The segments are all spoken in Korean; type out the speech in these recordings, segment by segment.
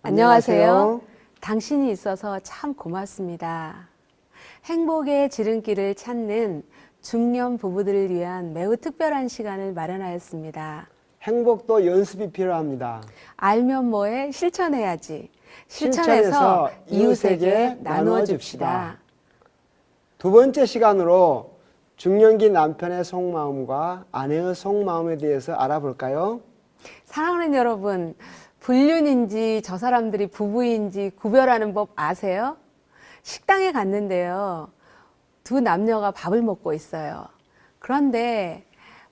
안녕하세요. 당신이 있어서 참 고맙습니다. 행복의 지름길을 찾는 중년 부부들을 위한 매우 특별한 시간을 마련하였습니다. 행복도 연습이 필요합니다. 알면 뭐해? 실천해야지. 실천해서 이웃에게 나누어 줍시다. 두 번째 시간으로 중년기 남편의 속마음과 아내의 속마음에 대해서 알아볼까요? 사랑하는 여러분, 불륜인지 저 사람들이 부부인지 구별하는 법 아세요? 식당에 갔는데요. 두 남녀가 밥을 먹고 있어요. 그런데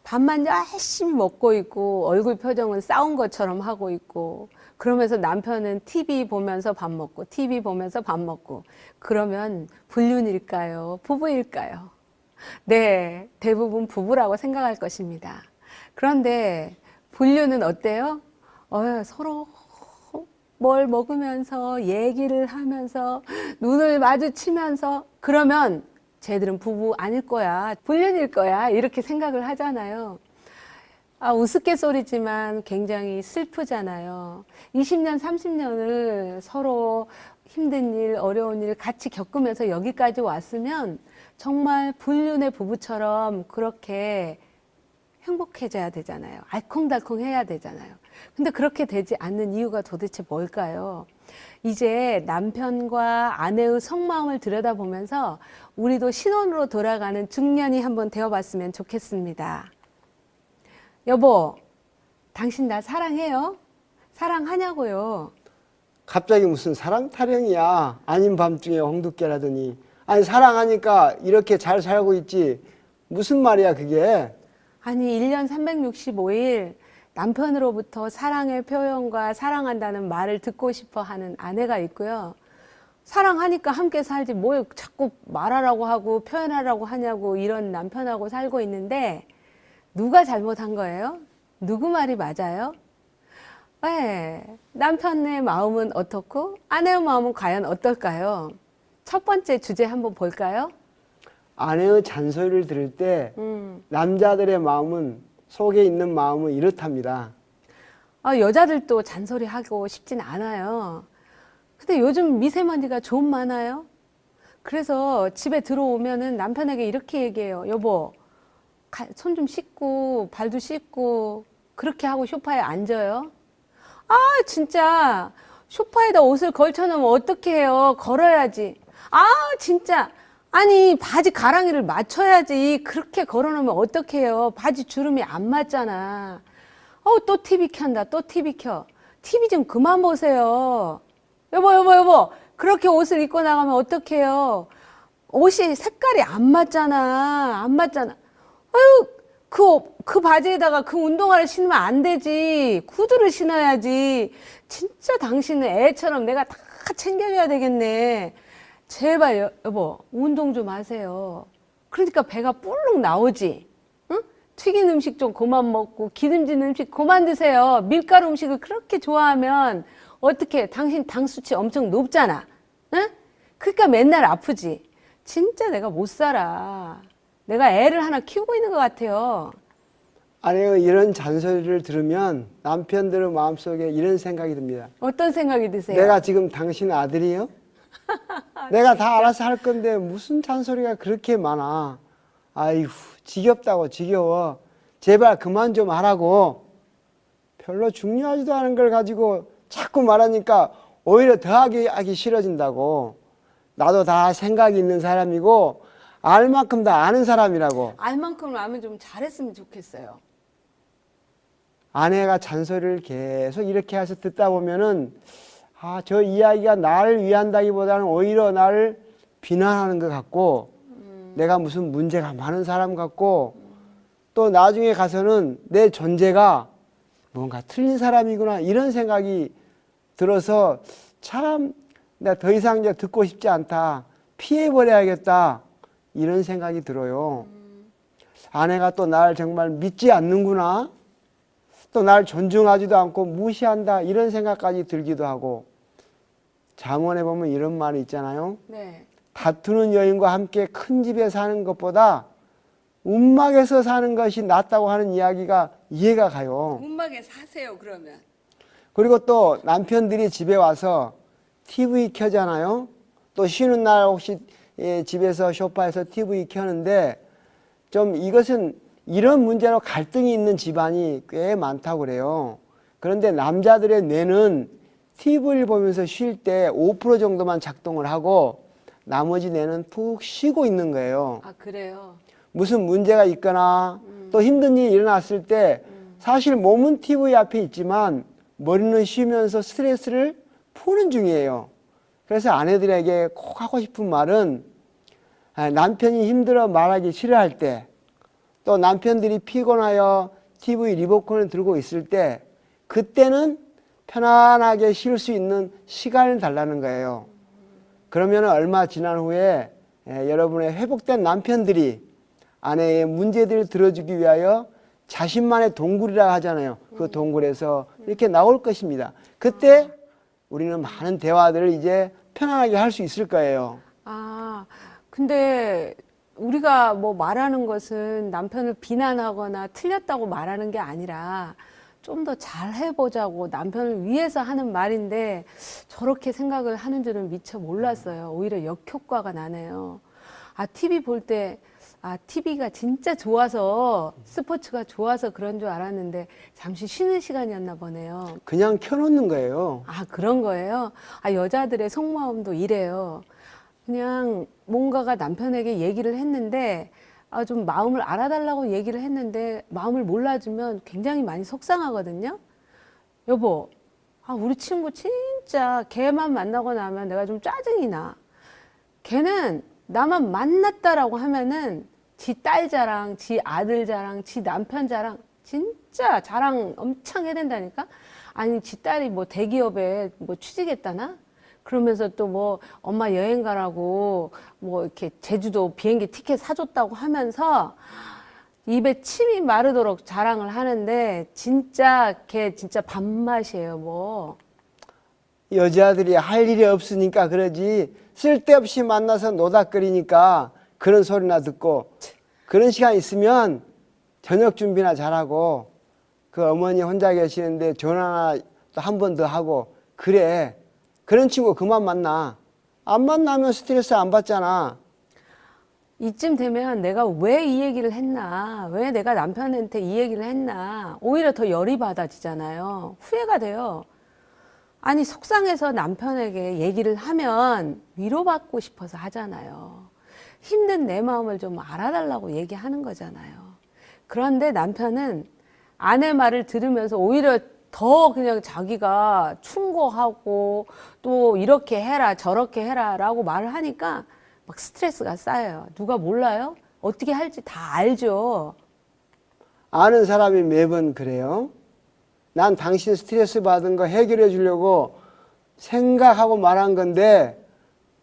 밥만 열심히 먹고 있고 얼굴 표정은 싸운 것처럼 하고 있고 그러면서 남편은 TV 보면서 밥 먹고 TV 보면서 밥 먹고 그러면 불륜일까요? 부부일까요? 네, 대부분 부부라고 생각할 것입니다. 그런데 불륜은 어때요? 서로 뭘 먹으면서 얘기를 하면서 눈을 마주치면서 그러면 쟤들은 부부 아닐 거야, 불륜일 거야 이렇게 생각을 하잖아요. 우스갯소리지만 굉장히 슬프잖아요. 20년, 30년을 서로 힘든 일, 어려운 일 같이 겪으면서 여기까지 왔으면 정말 불륜의 부부처럼 그렇게 행복해져야 되잖아요. 알콩달콩 해야 되잖아요. 근데 그렇게 되지 않는 이유가 도대체 뭘까요? 이제 남편과 아내의 속마음을 들여다보면서 우리도 신혼으로 돌아가는 중년이 한번 되어봤으면 좋겠습니다. 여보, 당신 나 사랑해요? 사랑하냐고요? 갑자기 무슨 사랑 타령이야. 아닌 밤중에 홍두깨라더니. 아니 사랑하니까 이렇게 잘 살고 있지. 무슨 말이야 그게? 아니 1년 365일 남편으로부터 사랑의 표현과 사랑한다는 말을 듣고 싶어 하는 아내가 있고요. 사랑하니까 함께 살지 뭘 자꾸 말하라고 하고 표현하라고 하냐고 이런 남편하고 살고 있는데 누가 잘못한 거예요? 누구 말이 맞아요? 네, 남편의 마음은 어떻고 아내의 마음은 과연 어떨까요? 첫 번째 주제 한번 볼까요? 아내의 잔소리를 들을 때 남자들의 마음은 속에 있는 마음은 이렇답니다. 여자들도 잔소리하고 싶진 않아요. 근데 요즘 미세먼지가 좀 많아요. 그래서 집에 들어오면은 남편에게 이렇게 얘기해요. 여보, 손 좀 씻고 발도 씻고 그렇게 하고 소파에 앉아요. 진짜 소파에다 옷을 걸쳐놓으면 어떻게 해요? 걸어야지. 진짜. 아니 바지 가랑이를 맞춰야지. 그렇게 걸어놓으면 어떡해요? 바지 주름이 안 맞잖아. 또 TV 켠다. 또 TV 켜. TV 좀 그만 보세요. 여보. 그렇게 옷을 입고 나가면 어떡해요? 옷이 색깔이 안 맞잖아. 안 맞잖아. 그 바지에다가 그 운동화를 신으면 안 되지. 구두를 신어야지. 진짜 당신은 애처럼 내가 다 챙겨줘야 되겠네. 제발 여보 운동 좀 하세요. 그러니까 배가 뿔룩 나오지. 응? 튀긴 음식 좀 그만 먹고 기름진 음식 그만 드세요. 밀가루 음식을 그렇게 좋아하면 어떻게 당신 당 수치 엄청 높잖아. 응? 그러니까 맨날 아프지. 진짜 내가 못 살아. 내가 애를 하나 키우고 있는 것 같아요. 아내의 이런 잔소리를 들으면 남편들의 마음속에 이런 생각이 듭니다. 어떤 생각이 드세요? 내가 지금 당신 아들이요? 내가 다 알아서 할 건데 무슨 잔소리가 그렇게 많아. 아이고 지겹다고 지겨워. 제발 그만 좀 하라고. 별로 중요하지도 않은 걸 가지고 자꾸 말하니까 오히려 더 하기 싫어진다고. 나도 다 생각이 있는 사람이고 알 만큼 다 아는 사람이라고. 알 만큼 알면 좀 잘했으면 좋겠어요. 아내가 잔소리를 계속 이렇게 해서 듣다 보면은 저 이야기가 나를 위한다기보다는 오히려 나를 비난하는 것 같고 내가 무슨 문제가 많은 사람 같고 또 나중에 가서는 내 존재가 뭔가 틀린 사람이구나 이런 생각이 들어서 참 내가 더 이상 이제 듣고 싶지 않다. 피해버려야겠다. 이런 생각이 들어요. 아내가 또 날 정말 믿지 않는구나. 또 날 존중하지도 않고 무시한다. 이런 생각까지 들기도 하고. 잠언에 보면 이런 말이 있잖아요. 네. 다투는 여인과 함께 큰 집에 사는 것보다 움막에서 사는 것이 낫다고 하는 이야기가 이해가 가요. 움막에 사세요 그러면. 그리고 또 남편들이 집에 와서 TV 켜잖아요. 또 쉬는 날 혹시 집에서 소파에서 TV 켜는데 좀 이것은 이런 문제로 갈등이 있는 집안이 꽤 많다고 그래요. 그런데 남자들의 뇌는 TV를 보면서 쉴 때 5% 정도만 작동을 하고 나머지 뇌는 푹 쉬고 있는 거예요. 아, 그래요? 무슨 문제가 있거나 또 힘든 일이 일어났을 때 사실 몸은 TV 앞에 있지만 머리는 쉬면서 스트레스를 푸는 중이에요. 그래서 아내들에게 꼭 하고 싶은 말은 남편이 힘들어 말하기 싫어할 때 또 남편들이 피곤하여 TV 리모컨을 들고 있을 때 그때는 편안하게 쉴 수 있는 시간을 달라는 거예요. 그러면 얼마 지난 후에 여러분의 회복된 남편들이 아내의 문제들을 들어주기 위하여 자신만의 동굴이라 하잖아요. 그 동굴에서 이렇게 나올 것입니다. 그때 우리는 많은 대화들을 이제 편안하게 할 수 있을 거예요. 아, 근데 우리가 뭐 말하는 것은 남편을 비난하거나 틀렸다고 말하는 게 아니라 좀 더 잘 해보자고 남편을 위해서 하는 말인데 저렇게 생각을 하는 줄은 미처 몰랐어요. 오히려 역효과가 나네요. 아, TV 볼 때, 아, TV가 진짜 좋아서, 스포츠가 좋아서 그런 줄 알았는데 잠시 쉬는 시간이었나 보네요. 그냥 켜놓는 거예요. 아, 그런 거예요? 아, 여자들의 속마음도 이래요. 그냥 뭔가가 남편에게 얘기를 했는데, 아, 좀 마음을 알아달라고 얘기를 했는데, 마음을 몰라주면 굉장히 많이 속상하거든요. 여보, 아, 우리 친구 진짜 걔만 만나고 나면 내가 좀 짜증이 나. 걔는 나만 만났다라고 하면은 지 딸 자랑, 지 아들 자랑, 지 남편 자랑, 진짜 자랑 엄청 해야 된다니까? 아니, 지 딸이 뭐 대기업에 뭐 취직했다나? 그러면서 또 뭐 엄마 여행 가라고 뭐 이렇게 제주도 비행기 티켓 사줬다고 하면서 입에 침이 마르도록 자랑을 하는데 진짜 걔 진짜 밥맛이에요, 뭐. 여자들이 할 일이 없으니까 그러지 쓸데없이 만나서 노닥거리니까 그런 소리나 듣고 그런 시간 있으면 저녁 준비나 잘하고 그 어머니 혼자 계시는데 전화나 또 한 번 더 하고 그래. 그런 친구 그만 만나. 안 만나면 스트레스 안 받잖아. 이쯤 되면 내가 왜 이 얘기를 했나, 왜 내가 남편한테 이 얘기를 했나, 오히려 더 열이 받아지잖아요. 후회가 돼요. 아니, 속상해서 남편에게 얘기를 하면 위로받고 싶어서 하잖아요. 힘든 내 마음을 좀 알아달라고 얘기하는 거잖아요. 그런데 남편은 아내 말을 들으면서 오히려 더 그냥 자기가 충고하고 또 이렇게 해라 저렇게 해라 라고 말을 하니까 막 스트레스가 쌓여요. 누가 몰라요? 어떻게 할지 다 알죠. 아는 사람이 매번 그래요. 난 당신 스트레스 받은 거 해결해 주려고 생각하고 말한 건데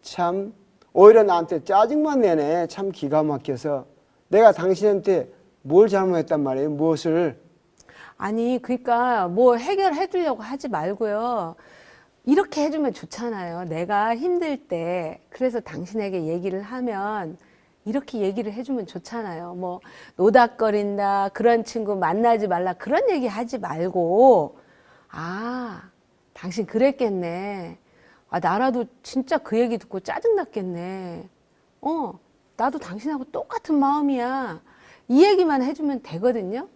참 오히려 나한테 짜증만 내네. 참 기가 막혀서 내가 당신한테 뭘 잘못했단 말이에요. 무엇을. 아니, 그러니까 뭐 해결해 주려고 하지 말고요. 이렇게 해주면 좋잖아요. 내가 힘들 때, 그래서 당신에게 얘기를 하면 이렇게 얘기를 해주면 좋잖아요. 뭐, 노닥거린다, 그런 친구 만나지 말라, 그런 얘기 하지 말고, 아, 당신 그랬겠네. 아, 나라도 진짜 그 얘기 듣고 짜증났겠네. 나도 당신하고 똑같은 마음이야. 이 얘기만 해주면 되거든요.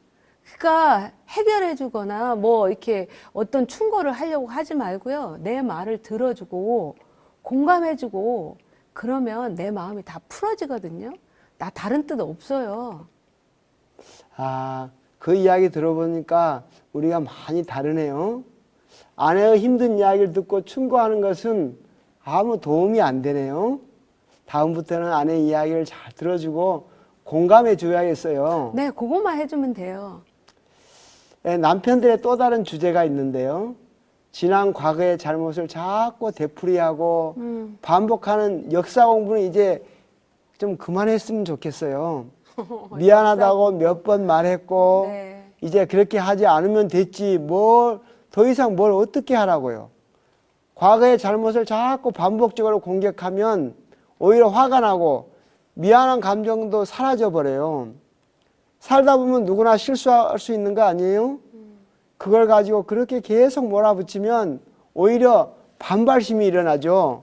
그러니까 해결해 주거나 뭐 이렇게 어떤 충고를 하려고 하지 말고요. 내 말을 들어주고 공감해 주고 그러면 내 마음이 다 풀어지거든요. 나 다른 뜻 없어요. 아, 그 이야기 들어보니까 우리가 많이 다르네요. 아내의 힘든 이야기를 듣고 충고하는 것은 아무 도움이 안 되네요. 다음부터는 아내 이야기를 잘 들어주고 공감해 줘야겠어요. 네, 그것만 해주면 돼요. 남편들의 또 다른 주제가 있는데요. 지난 과거의 잘못을 자꾸 되풀이하고 반복하는 역사 공부는 이제 좀 그만했으면 좋겠어요. 미안하다고 몇 번 말했고 네. 이제 그렇게 하지 않으면 됐지 뭘 더 이상 뭘 어떻게 하라고요. 과거의 잘못을 자꾸 반복적으로 공격하면 오히려 화가 나고 미안한 감정도 사라져 버려요. 살다 보면 누구나 실수할 수 있는 거 아니에요? 그걸 가지고 그렇게 계속 몰아붙이면 오히려 반발심이 일어나죠.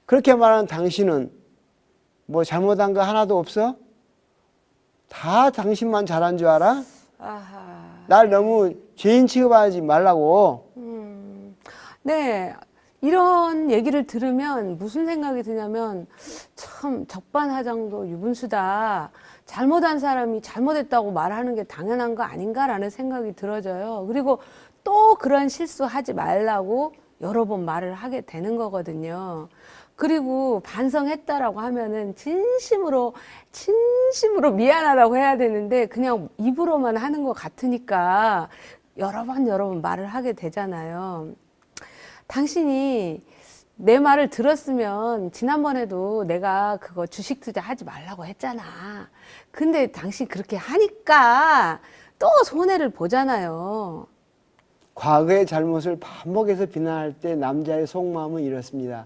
그렇게 말하는 당신은 뭐 잘못한 거 하나도 없어? 다 당신만 잘한 줄 알아? 아하. 날 너무 죄인 취급하지 말라고. 네. 이런 얘기를 들으면 무슨 생각이 드냐면 참 적반하장도 유분수다. 잘못한 사람이 잘못했다고 말하는 게 당연한 거 아닌가라는 생각이 들어져요. 그리고 또 그런 실수하지 말라고 여러 번 말을 하게 되는 거거든요. 그리고 반성했다라고 하면은 진심으로 미안하다고 해야 되는데 그냥 입으로만 하는 것 같으니까 여러 번 말을 하게 되잖아요. 당신이 내 말을 들었으면 지난번에도 내가 그거 주식 투자하지 말라고 했잖아. 근데 당신 그렇게 하니까 또 손해를 보잖아요. 과거의 잘못을 반복해서 비난할 때 남자의 속마음은 이렇습니다.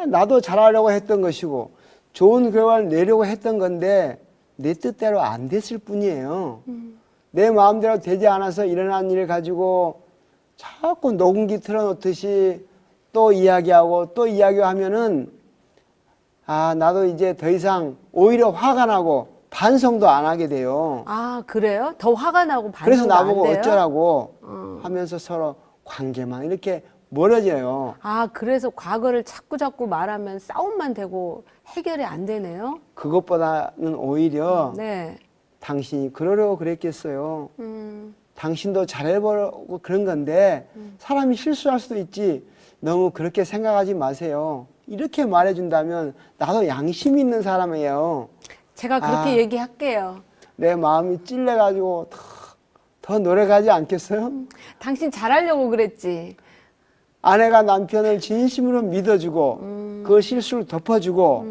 나도 잘하려고 했던 것이고 좋은 결과를 내려고 했던 건데 내 뜻대로 안 됐을 뿐이에요. 내 마음대로 되지 않아서 일어난 일을 가지고 자꾸 녹음기 틀어놓듯이 또 이야기하고 또 이야기하면은 나도 이제 더 이상 오히려 화가 나고 반성도 안 하게 돼요. 아, 그래요? 더 화가 나고 반성도 그래서 안 나보고 돼요? 어쩌라고 하면서 서로 관계만 이렇게 멀어져요. 아, 그래서 과거를 자꾸 말하면 싸움만 되고 해결이 안 되네요? 그것보다는 오히려 네. 당신이 그러려고 그랬겠어요. 당신도 잘해보려고 그런 건데 사람이 실수할 수도 있지. 너무 그렇게 생각하지 마세요. 이렇게 말해준다면 나도 양심 있는 사람이에요. 제가 그렇게 얘기할게요. 내 마음이 찔려가지고 더 노력하지 않겠어요? 당신 잘하려고 그랬지. 아내가 남편을 진심으로 믿어주고 그 실수를 덮어주고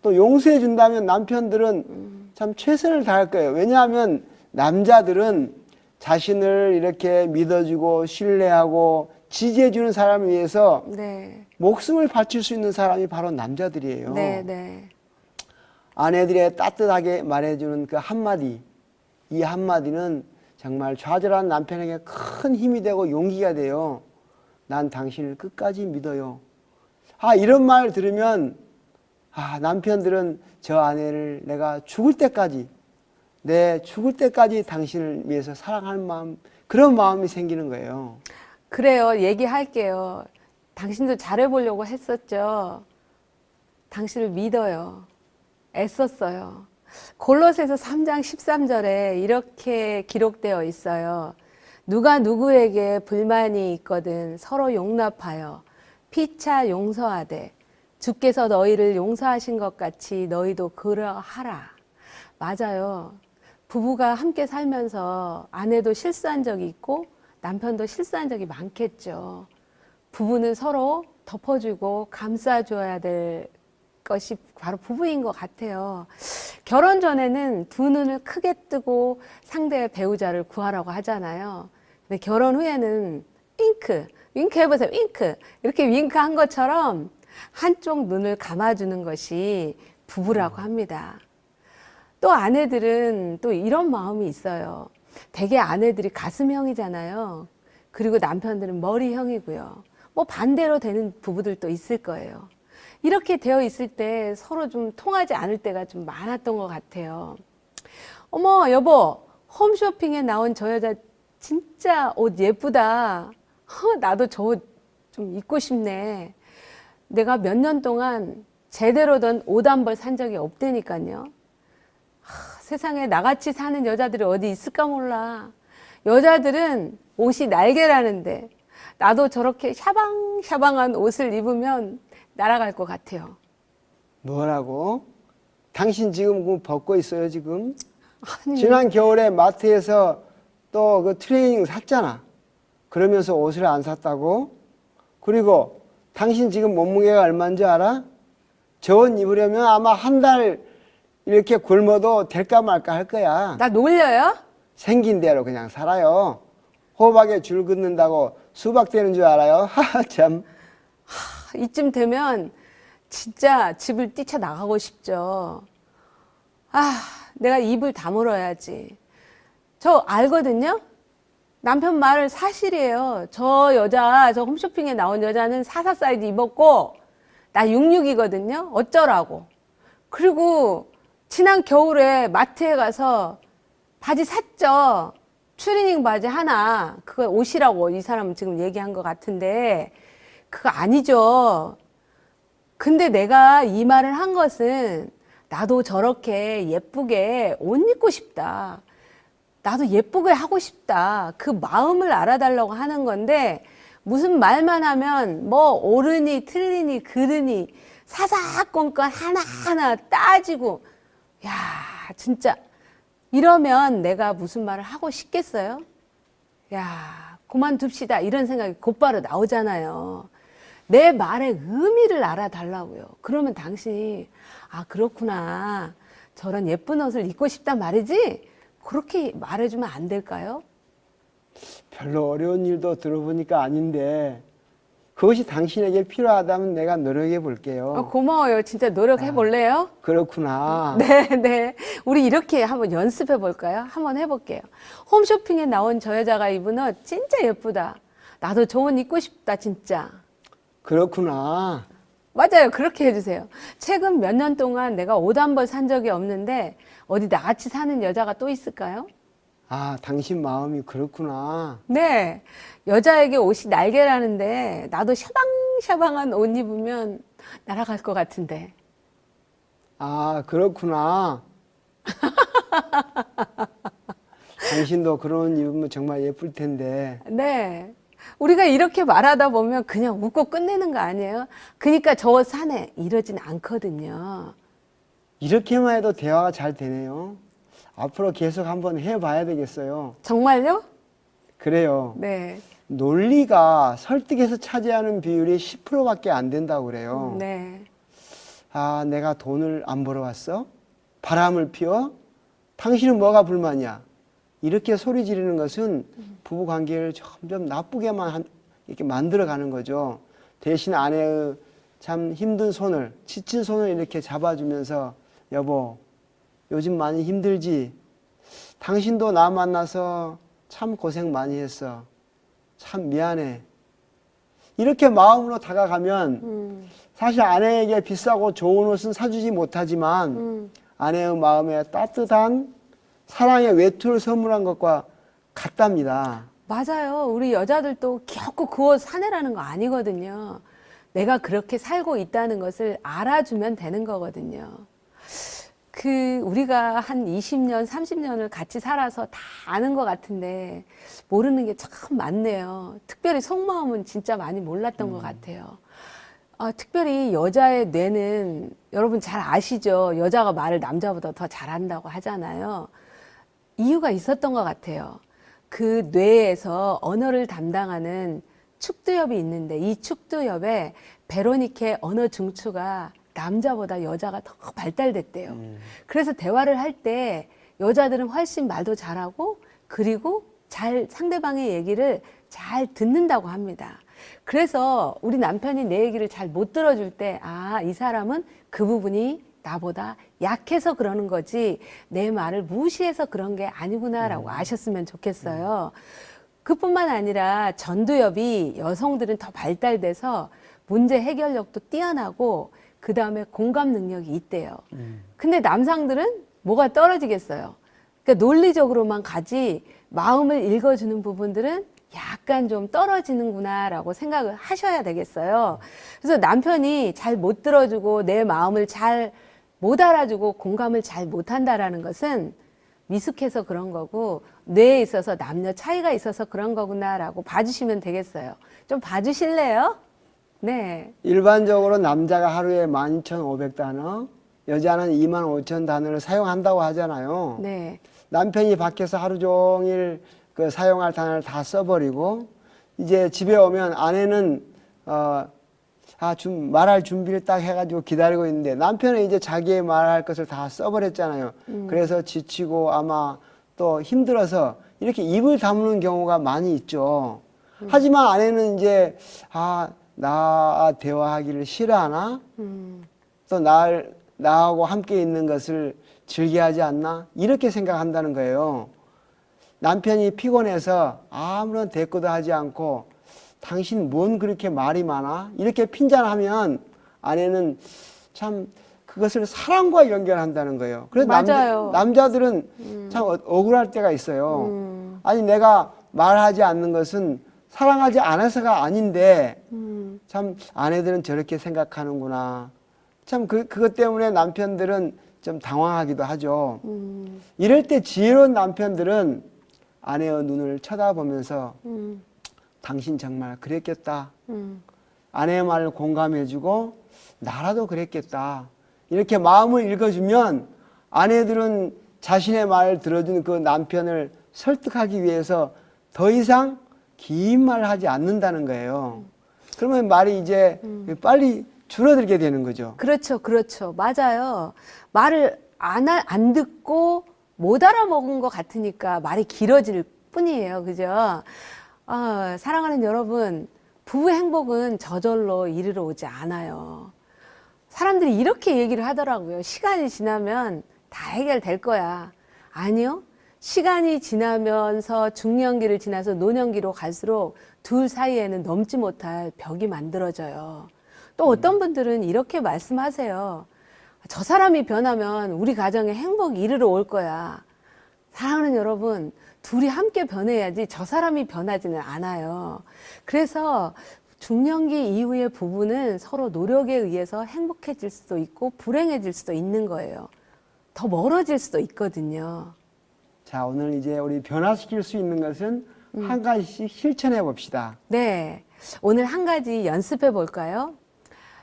또 용서해 준다면 남편들은 참 최선을 다할 거예요. 왜냐하면 남자들은 자신을 이렇게 믿어주고 신뢰하고 지지해 주는 사람을 위해서 네. 목숨을 바칠 수 있는 사람이 바로 남자들이에요. 네. 아내들의 따뜻하게 말해주는 그 한마디, 이 한마디는 정말 좌절한 남편에게 큰 힘이 되고 용기가 돼요. 난 당신을 끝까지 믿어요. 이런 말 들으면 남편들은 저 아내를 내가 죽을 때까지 당신을 위해서 사랑할 마음, 그런 마음이 생기는 거예요. 그래요. 얘기할게요. 당신도 잘해보려고 했었죠. 당신을 믿어요. 애썼어요. 골로새서 3장 13절에 이렇게 기록되어 있어요. 누가 누구에게 불만이 있거든 서로 용납하여 피차 용서하되 주께서 너희를 용서하신 것 같이 너희도 그러하라. 맞아요. 부부가 함께 살면서 아내도 실수한 적이 있고 남편도 실수한 적이 많겠죠. 부부는 서로 덮어주고 감싸줘야 될 것이 바로 부부인 것 같아요. 결혼 전에는 두 눈을 크게 뜨고 상대의 배우자를 구하라고 하잖아요. 근데 결혼 후에는 윙크 해보세요. 윙크. 이렇게 윙크 한 것처럼 한쪽 눈을 감아주는 것이 부부라고 합니다. 또 아내들은 또 이런 마음이 있어요. 대개 아내들이 가슴형이잖아요. 그리고 남편들은 머리형이고요. 뭐 반대로 되는 부부들도 있을 거예요. 이렇게 되어 있을 때 서로 좀 통하지 않을 때가 좀 많았던 것 같아요. 어머, 여보, 홈쇼핑에 나온 저 여자 진짜 옷 예쁘다. 나도 저 옷 좀 입고 싶네. 내가 몇 년 동안 제대로 된 옷 한 벌 산 적이 없다니까요. 세상에 나같이 사는 여자들이 어디 있을까 몰라. 여자들은 옷이 날개라는데 나도 저렇게 샤방샤방한 옷을 입으면 날아갈 것 같아요. 뭐라고? 당신 지금 그거 벗고 있어요, 지금? 아니, 지난 겨울에 마트에서 또 그 트레이닝 샀잖아. 그러면서 옷을 안 샀다고? 그리고 당신 지금 몸무게가 얼마인지 알아? 저 옷 입으려면 아마 한 달 이렇게 굶어도 될까 말까 할 거야. 나 놀려요? 생긴 대로 그냥 살아요. 호박에 줄 긋는다고 수박 되는 줄 알아요? 하하, 참. 이쯤 되면 진짜 집을 뛰쳐나가고 싶죠. 내가 입을 다물어야지. 저 알거든요? 남편 말 사실이에요. 저 홈쇼핑에 나온 여자는 44 사이즈 입었고, 나 66이거든요. 어쩌라고. 그리고 지난 겨울에 마트에 가서 바지 샀죠. 추리닝 바지 하나. 그거 옷이라고 이 사람은 지금 얘기한 것 같은데, 그거 아니죠. 근데 내가 이 말을 한 것은 나도 저렇게 예쁘게 옷 입고 싶다. 나도 예쁘게 하고 싶다. 그 마음을 알아달라고 하는 건데 무슨 말만 하면 뭐 옳으니 틀리니 그르니 사사건건 하나하나 따지고 야 진짜 이러면 내가 무슨 말을 하고 싶겠어요? 야 그만둡시다 이런 생각이 곧바로 나오잖아요. 내 말의 의미를 알아달라고요. 그러면 당신이 아 그렇구나 저런 예쁜 옷을 입고 싶단 말이지 그렇게 말해주면 안 될까요? 별로 어려운 일도 들어보니까 아닌데 그것이 당신에게 필요하다면 내가 노력해 볼게요. 고마워요. 진짜 노력해 볼래요? 그렇구나. 네. 우리 이렇게 한번 연습해 볼까요? 한번 해볼게요. 홈쇼핑에 나온 저 여자가 입은 옷 진짜 예쁘다. 나도 저 옷 입고 싶다, 진짜. 그렇구나. 맞아요. 그렇게 해주세요. 최근 몇 년 동안 내가 옷 한 벌 산 적이 없는데 어디 나같이 사는 여자가 또 있을까요? 아, 당신 마음이 그렇구나. 네. 여자에게 옷이 날개라는데 나도 샤방샤방한 옷 입으면 날아갈 것 같은데. 아, 그렇구나. 당신도 그런 옷 입으면 정말 예쁠 텐데. 네. 우리가 이렇게 말하다 보면 그냥 웃고 끝내는 거 아니에요? 그러니까 저 옷 사네. 이러진 않거든요. 이렇게만 해도 대화가 잘 되네요. 앞으로 계속 한번 해봐야 되겠어요. 정말요? 그래요. 네. 논리가 설득해서 차지하는 비율이 10%밖에 안 된다고 그래요. 네. 아, 내가 돈을 안 벌어왔어? 바람을 피워? 당신은 뭐가 불만이야? 이렇게 소리 지르는 것은 부부 관계를 점점 나쁘게만 이렇게 만들어가는 거죠. 대신 아내의 참 힘든 손을, 지친 손을 이렇게 잡아주면서 여보, 요즘 많이 힘들지? 당신도 나 만나서 참 고생 많이 했어. 참 미안해. 이렇게 마음으로 다가가면 사실 아내에게 비싸고 좋은 옷은 사주지 못하지만 아내의 마음에 따뜻한 사랑의 외투를 선물한 것과 같답니다. 맞아요. 우리 여자들도 귀엽고 그 옷 사내라는 거 아니거든요. 내가 그렇게 살고 있다는 것을 알아주면 되는 거거든요. 우리가 한 20년, 30년을 같이 살아서 다 아는 것 같은데, 모르는 게 참 많네요. 특별히 속마음은 진짜 많이 몰랐던 것 같아요. 특별히 여자의 뇌는, 여러분 잘 아시죠? 여자가 말을 남자보다 더 잘한다고 하잖아요. 이유가 있었던 것 같아요. 그 뇌에서 언어를 담당하는 축두엽이 있는데, 이 축두엽에 베로니케 언어 중추가 남자보다 여자가 더 발달됐대요. 그래서 대화를 할 때 여자들은 훨씬 말도 잘하고 그리고 상대방의 얘기를 잘 듣는다고 합니다. 그래서 우리 남편이 내 얘기를 잘 못 들어줄 때, 이 사람은 그 부분이 나보다 약해서 그러는 거지 내 말을 무시해서 그런 게 아니구나라고 아셨으면 좋겠어요. 그뿐만 아니라 전두엽이 여성들은 더 발달돼서 문제 해결력도 뛰어나고 그 다음에 공감 능력이 있대요. 근데 남상들은 뭐가 떨어지겠어요. 그러니까 논리적으로만 가지 마음을 읽어주는 부분들은 약간 좀 떨어지는구나라고 생각을 하셔야 되겠어요. 그래서 남편이 잘 못 들어주고 내 마음을 잘 못 알아주고 공감을 잘 못한다라는 것은 미숙해서 그런 거고 뇌에 있어서 남녀 차이가 있어서 그런 거구나라고 봐주시면 되겠어요. 좀 봐주실래요? 네. 일반적으로 남자가 하루에 12,500단어, 여자는 25,000단어를 사용한다고 하잖아요. 네. 남편이 밖에서 하루 종일 그 사용할 단어를 다 써버리고 이제 집에 오면 아내는 말할 준비를 딱 해가지고 기다리고 있는데 남편은 이제 자기의 말할 것을 다 써버렸잖아요. 그래서 지치고 아마 또 힘들어서 이렇게 입을 다무는 경우가 많이 있죠. 하지만 아내는 이제 나 대화하기를 싫어하나? 또 나하고 함께 있는 것을 즐겨하지 않나? 이렇게 생각한다는 거예요. 남편이 피곤해서 아무런 대꾸도 하지 않고 당신 뭔 그렇게 말이 많아? 이렇게 핀잔하면 아내는 참 그것을 사랑과 연결한다는 거예요. 그래서 맞아요. 남자들은 참 억울할 때가 있어요. 아니 내가 말하지 않는 것은 사랑하지 않아서가 아닌데 참 아내들은 저렇게 생각하는구나. 참 그것 때문에 남편들은 좀 당황하기도 하죠. 이럴 때 지혜로운 남편들은 아내의 눈을 쳐다보면서 당신 정말 그랬겠다. 아내의 말을 공감해주고 나라도 그랬겠다. 이렇게 마음을 읽어주면 아내들은 자신의 말을 들어주는 그 남편을 설득하기 위해서 더 이상 긴 말을 하지 않는다는 거예요. 그러면 말이 이제 빨리 줄어들게 되는 거죠. 그렇죠, 그렇죠. 맞아요. 말을 안 듣고 못 알아먹은 것 같으니까 말이 길어질 뿐이에요. 그죠? 사랑하는 여러분, 부부 행복은 저절로 이르러 오지 않아요. 사람들이 이렇게 얘기를 하더라고요. 시간이 지나면 다 해결될 거야. 아니요. 시간이 지나면서 중년기를 지나서 노년기로 갈수록 둘 사이에는 넘지 못할 벽이 만들어져요. 또 어떤 분들은 이렇게 말씀하세요. 저 사람이 변하면 우리 가정에 행복이 이르러 올 거야. 사랑하는 여러분, 둘이 함께 변해야지 저 사람이 변하지는 않아요. 그래서 중년기 이후의 부부는 서로 노력에 의해서 행복해질 수도 있고 불행해질 수도 있는 거예요. 더 멀어질 수도 있거든요. 자, 오늘 이제 우리 변화시킬 수 있는 것은 한 가지씩 실천해 봅시다. 네. 오늘 한 가지 연습해 볼까요?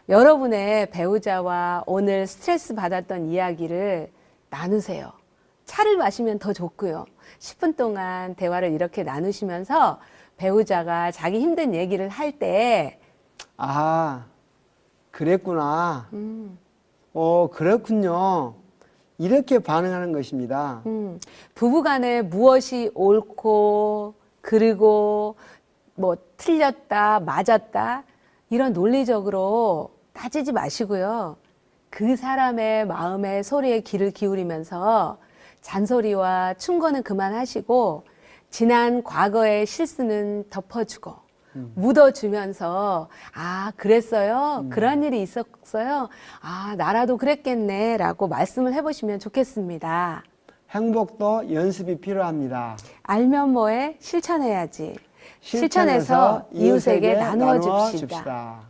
여러분의 배우자와 오늘 스트레스 받았던 이야기를 나누세요. 차를 마시면 더 좋고요. 10분 동안 대화를 이렇게 나누시면서 배우자가 자기 힘든 얘기를 할 때, 아, 그랬구나. 그렇군요. 이렇게 반응하는 것입니다. 부부간에 무엇이 옳고, 그리고 뭐 틀렸다, 맞았다, 이런 논리적으로 따지지 마시고요. 그 사람의 마음의 소리에 귀를 기울이면서 잔소리와 충고는 그만하시고 지난 과거의 실수는 덮어주고 묻어주면서 그랬어요? 그런 일이 있었어요? 나라도 그랬겠네 라고 말씀을 해보시면 좋겠습니다. 행복도 연습이 필요합니다. 알면 뭐해? 실천해야지. 실천해서 이웃에게 나누어 줍시다.